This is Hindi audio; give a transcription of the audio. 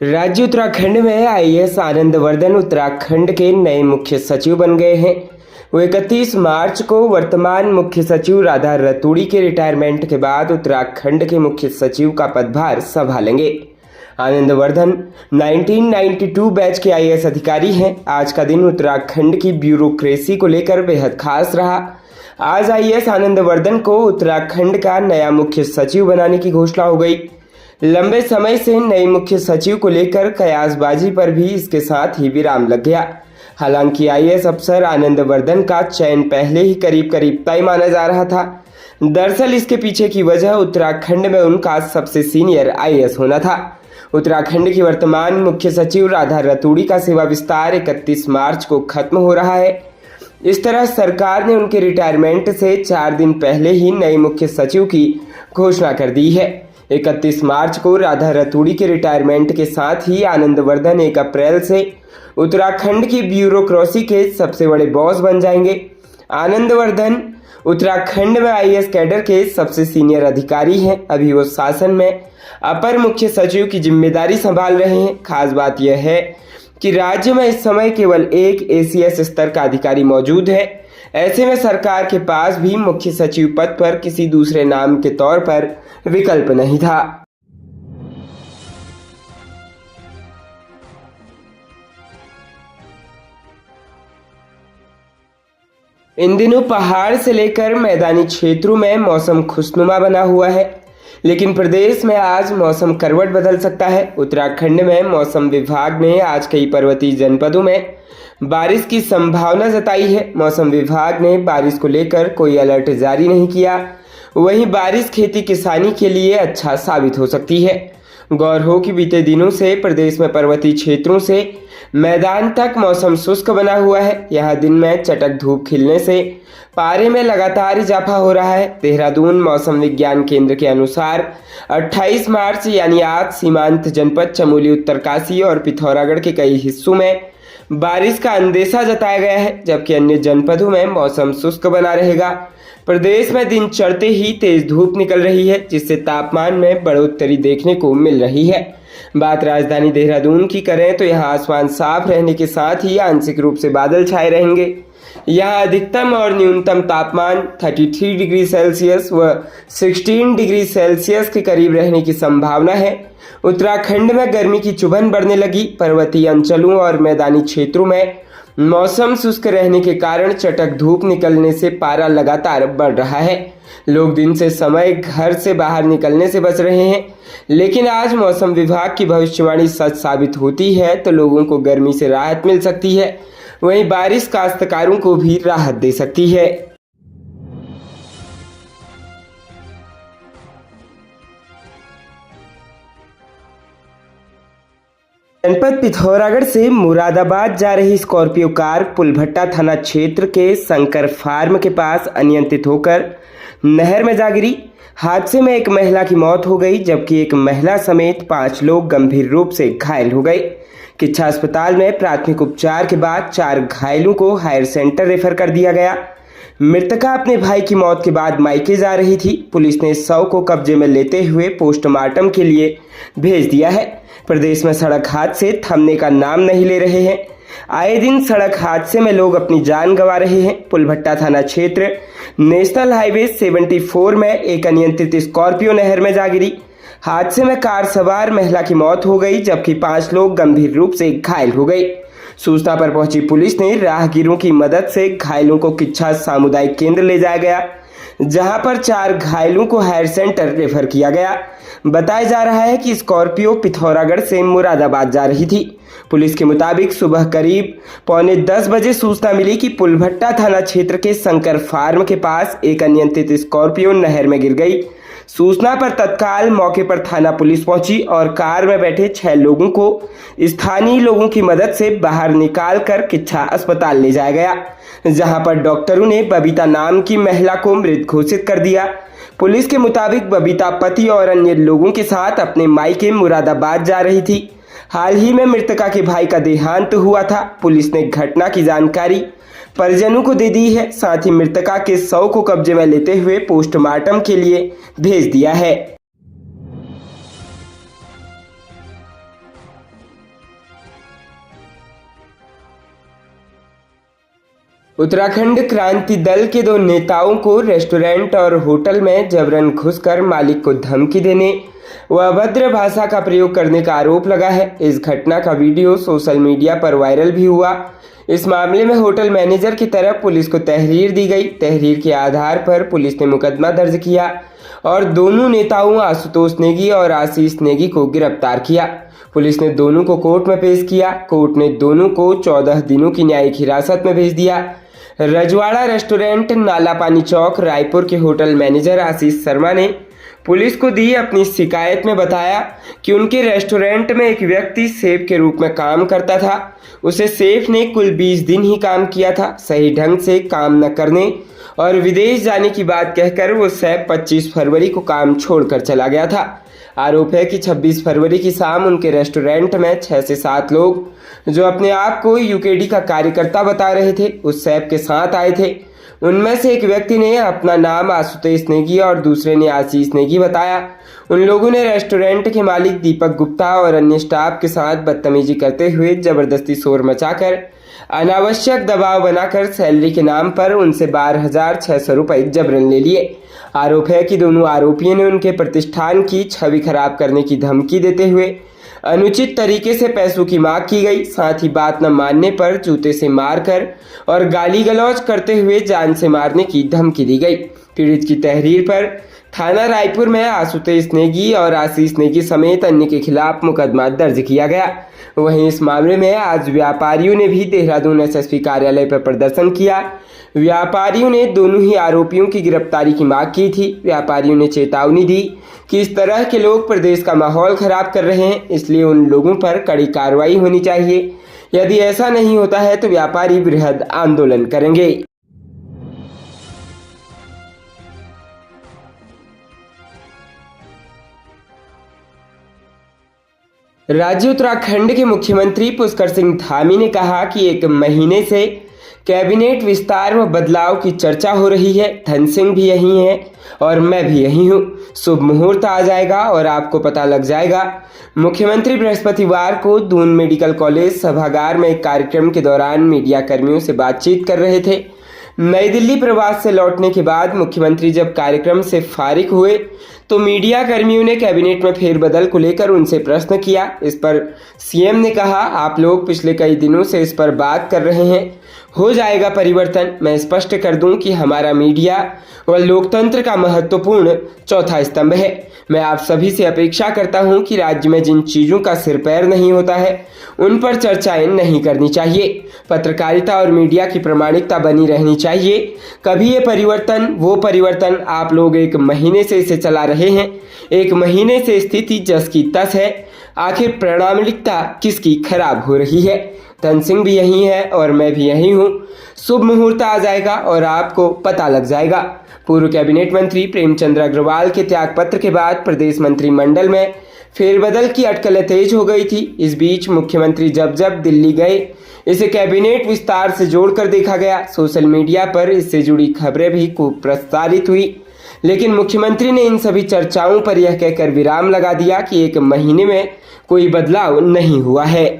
राज्य उत्तराखंड में आईएएस आनंदवर्धन उत्तराखंड के नए मुख्य सचिव बन गए हैं। वो 31 मार्च को वर्तमान मुख्य सचिव राधा रतूड़ी के रिटायरमेंट के बाद उत्तराखंड के मुख्य सचिव का पदभार संभालेंगे। आनंदवर्धन 1992 बैच के आईएएस अधिकारी हैं। आज का दिन उत्तराखंड की ब्यूरोक्रेसी को लेकर बेहद खास रहा। आज आईएएस आनंदवर्धन को उत्तराखंड का नया मुख्य सचिव बनाने की घोषणा हो गई। लंबे समय से नए मुख्य सचिव को लेकर कयासबाजी पर भी इसके साथ ही विराम लग गया। हालांकि आईएएस अफसर आनंदवर्धन का चयन पहले ही करीब तय माना जा रहा था। दरअसल इसके पीछे की वजह उत्तराखंड में उनका सबसे सीनियर आईएएस होना था। उत्तराखंड की वर्तमान मुख्य सचिव राधा रतूड़ी का सेवा विस्तार 31 मार्च को खत्म हो रहा है। इस तरह सरकार ने उनके रिटायरमेंट से 4 दिन पहले ही नए मुख्य सचिव की घोषणा कर दी है। 31 मार्च को राधा रतूड़ी के रिटायरमेंट के साथ ही आनंदवर्धन 1 अप्रैल से उत्तराखंड की ब्यूरोक्रेसी के सबसे बड़े बॉस बन जाएंगे। आनंदवर्धन उत्तराखंड में आईएएस कैडर के सबसे सीनियर अधिकारी हैं। अभी वो शासन में अपर मुख्य सचिव की जिम्मेदारी संभाल रहे हैं। खास बात यह है कि राज्य में इस समय केवल एक एसीएस स्तर का अधिकारी मौजूद है। ऐसे में सरकार के पास भी मुख्य सचिव पद पर किसी दूसरे नाम के तौर पर विकल्प नहीं था। इन दिनों पहाड़ से लेकर मैदानी क्षेत्रों में मौसम खुशनुमा बना हुआ है, लेकिन प्रदेश में आज मौसम करवट बदल सकता है। उत्तराखंड में मौसम विभाग ने आज कई पर्वतीय जनपदों में बारिश की संभावना जताई है। मौसम विभाग ने बारिश को लेकर कोई अलर्ट जारी नहीं किया। वहीं बारिश खेती किसानी के लिए अच्छा साबित हो सकती है। गौर हो कि बीते दिनों से प्रदेश में पर्वतीय क्षेत्रों से मैदान तक मौसम शुष्क बना हुआ है। यहाँ दिन में चटक धूप खिलने से पारे में लगातार इजाफा हो रहा है। देहरादून मौसम विज्ञान केंद्र के अनुसार 28 मार्च यानी आज सीमांत जनपद चमोली, उत्तरकाशी और पिथौरागढ़ के कई हिस्सों में बारिश का अंदेशा जताया गया है, जबकि अन्य जनपदों में मौसम शुष्क बना रहेगा। प्रदेश में दिन चढ़ते ही तेज धूप निकल रही है, जिससे तापमान में बढ़ोतरी देखने को मिल रही है। बात राजधानी देहरादून की करें तो यहाँ आसमान साफ रहने के साथ ही आंशिक रूप से बादल छाए रहेंगे। यहाँ अधिकतम और न्यूनतम तापमान 33 डिग्री सेल्सियस व 16 डिग्री सेल्सियस के करीब रहने की संभावना है। उत्तराखंड में गर्मी की चुभन बढ़ने लगी। पर्वतीय अंचलों और मैदानी क्षेत्रों में मौसम शुष्क रहने के कारण चटक धूप निकलने से पारा लगातार बढ़ रहा है। लोग दिन से समय घर से बाहर निकलने से बच रहे हैं, लेकिन आज मौसम विभाग की भविष्यवाणी सच साबित होती है तो लोगों को गर्मी से राहत मिल सकती है। वहीं बारिश काश्तकारों को भी राहत दे सकती है। जनपद पिथौरागढ़ से मुरादाबाद जा रही स्कॉर्पियो कार पुलभट्टा थाना क्षेत्र के शंकर फार्म के पास अनियंत्रित होकर नहर में जा गिरी। हादसे में एक महिला की मौत हो गई, जबकि एक महिला समेत 5 लोग गंभीर रूप से घायल हो गए। किच्छा अस्पताल में प्राथमिक उपचार के बाद 4 घायलों को हायर सेंटर रेफर कर दिया गया। मृतका अपने भाई की मौत के बाद मायके जा रही थी। पुलिस ने शव को कब्जे में लेते हुए पोस्टमार्टम के लिए भेज दिया है। प्रदेश में सड़क हादसे थमने का नाम नहीं ले रहे हैं। आए दिन सड़क हादसे में लोग अपनी जान गंवा रहे हैं। पुलभट्टा थाना क्षेत्र नेशनल हाईवे 74 में एक अनियंत्रित स्कॉर्पियो नहर में जा गिरी। हादसे में कार सवार महिला की मौत हो गई, जबकि 5 लोग गंभीर रूप से घायल हो गए। सूचना पर पहुंची पुलिस ने राहगीरों की मदद से घायलों को किच्छा सामुदायिक केंद्र ले जाया गया, जहां पर 4 घायलों को हायर सेंटर रेफर किया गया। बताया जा रहा है कि स्कॉर्पियो पिथौरागढ़ से मुरादाबाद जा रही थी। पुलिस के मुताबिक सुबह करीब 9:45 बजे सूचना मिली कि पुलभट्टा थाना क्षेत्र के शंकर फार्म के पास एक अनियंत्रित स्कॉर्पियो नहर में गिर गई। सूचना पर तत्काल मौके पर थाना पुलिस पहुंची और कार में बैठे 6 लोगों को स्थानीय लोगों की मदद से बाहर निकालकर किच्छा अस्पताल ले जाया गया, जहां पर डॉक्टरों ने बबीता नाम की महिला को मृत घोषित कर दिया। पुलिस के मुताबिक बबीता पति और अन्य लोगों के साथ अपने मायके मुरादाबाद जा रही थी। हाल ही में मृतका के भाई का देहांत हुआ था। पुलिस ने घटना की जानकारी परिजनों को दे दी है। साथ ही मृतका के शव को कब्जे में लेते हुए पोस्टमार्टम के लिए भेज दिया है। उत्तराखंड क्रांति दल के 2 नेताओं को रेस्टोरेंट और होटल में जबरन घुसकर मालिक को धमकी देने व अभद्र भाषा का प्रयोग करने का आरोप लगा है। इस घटना का वीडियो सोशल मीडिया पर वायरल भी हुआ। इस मामले में होटल मैनेजर की तरफ पुलिस को तहरीर दी गई। तहरीर के आधार पर पुलिस ने मुकदमा दर्ज किया और दोनों नेताओं आशुतोष नेगी और आशीष नेगी को गिरफ्तार किया। पुलिस ने दोनों को कोर्ट में पेश किया। कोर्ट ने दोनों को 14 दिनों की न्यायिक हिरासत में भेज दिया। रजवाड़ा रेस्टोरेंट नालापानी चौक रायपुर के होटल मैनेजर आशीष शर्मा ने पुलिस को दी अपनी शिकायत में बताया कि उनके रेस्टोरेंट में एक व्यक्ति सेफ के रूप में काम करता था। उसे सेफ ने कुल 20 दिन ही काम किया था। सही ढंग से काम न करने और विदेश जाने की बात कहकर वो सैफ 25 फरवरी को काम छोड़कर चला गया था। आरोप है कि 26 फरवरी की शाम उनके रेस्टोरेंट में 6 से 7 लोग जो अपने आप को यूकेडी का कार्यकर्ता बता रहे थे उस सैफ के साथ आए थे। उनमें से एक व्यक्ति ने अपना नाम आशुतोष नेगी और दूसरे ने आशीष नेगी बताया। उन लोगों ने रेस्टोरेंट के मालिक दीपक गुप्ता और अन्य स्टाफ के साथ बदतमीजी करते हुए जबरदस्ती शोर मचाकर अनावश्यक दबाव बनाकर सैलरी के नाम पर उनसे 12,600 रुपये जबरन ले लिए। आरोप है कि दोनों आरोपियों ने उनके प्रतिष्ठान की छवि खराब करने की धमकी देते हुए अनुचित तरीके से पैसों की मांग की गई। साथ ही बात न मानने पर जूते से मारकर और गाली गलौज करते हुए जान से मारने की धमकी दी गई। पीड़ित की तहरीर पर थाना रायपुर में आशुतोष नेगी और आशीष नेगी समेत अन्य के खिलाफ मुकदमा दर्ज किया गया। वहीं इस मामले में आज व्यापारियों ने भी देहरादून एसएसपी कार्यालय पर प्रदर्शन किया। व्यापारियों ने दोनों ही आरोपियों की गिरफ्तारी की मांग की थी। व्यापारियों ने चेतावनी दी कि इस तरह के लोग प्रदेश का माहौल खराब कर रहे हैं, इसलिए उन लोगों पर कड़ी कार्रवाई होनी चाहिए। यदि ऐसा नहीं होता है तो व्यापारी बृहद आंदोलन करेंगे। राज्य उत्तराखंड के मुख्यमंत्री पुष्कर सिंह धामी ने कहा कि 1 महीने से कैबिनेट विस्तार व बदलाव की चर्चा हो रही है। धन सिंह भी यही हैं और मैं भी यही हूँ। शुभ मुहूर्त आ जाएगा और आपको पता लग जाएगा। मुख्यमंत्री बृहस्पतिवार को दून मेडिकल कॉलेज सभागार में एक कार्यक्रम के दौरान मीडिया कर्मियों से बातचीत कर रहे थे। नई दिल्ली प्रवास से लौटने के बाद मुख्यमंत्री जब कार्यक्रम से फारिग हुए तो मीडिया कर्मियों ने कैबिनेट में फेरबदल को लेकर उनसे प्रश्न किया। इस पर सीएम ने कहा, आप लोग पिछले कई दिनों से इस पर बात कर रहे हैं, हो जाएगा परिवर्तन। मैं स्पष्ट कर दूं कि हमारा मीडिया व लोकतंत्र का महत्वपूर्ण चौथा स्तंभ है। मैं आप सभी से अपेक्षा करता हूं कि राज्य में जिन चीज़ों का सिर पैर नहीं होता है उन पर चर्चाएं नहीं करनी चाहिए। पत्रकारिता और मीडिया की प्रामाणिकता बनी रहनी चाहिए। कभी ये परिवर्तन वो परिवर्तन, आप लोग 1 महीने से इसे चला रहे हैं। 1 महीने से स्थिति जस की तस है। आखिर प्रामाणिकता किसकी खराब हो रही है? धन सिंह भी यही है और मैं भी यही हूँ। शुभ मुहूर्त आ जाएगा और आपको पता लग जाएगा। पूर्व कैबिनेट मंत्री प्रेमचंद्र अग्रवाल के त्यागपत्र के बाद प्रदेश मंत्रिमंडल में फेरबदल की अटकलें तेज हो गई थी। इस बीच मुख्यमंत्री जब दिल्ली गए इसे कैबिनेट विस्तार से जोड़कर देखा गया। सोशल मीडिया पर इससे जुड़ी खबरें भी खूब प्रसारित हुई, लेकिन मुख्यमंत्री ने इन सभी चर्चाओं पर यह कहकर विराम लगा दिया कि 1 महीने में कोई बदलाव नहीं हुआ है।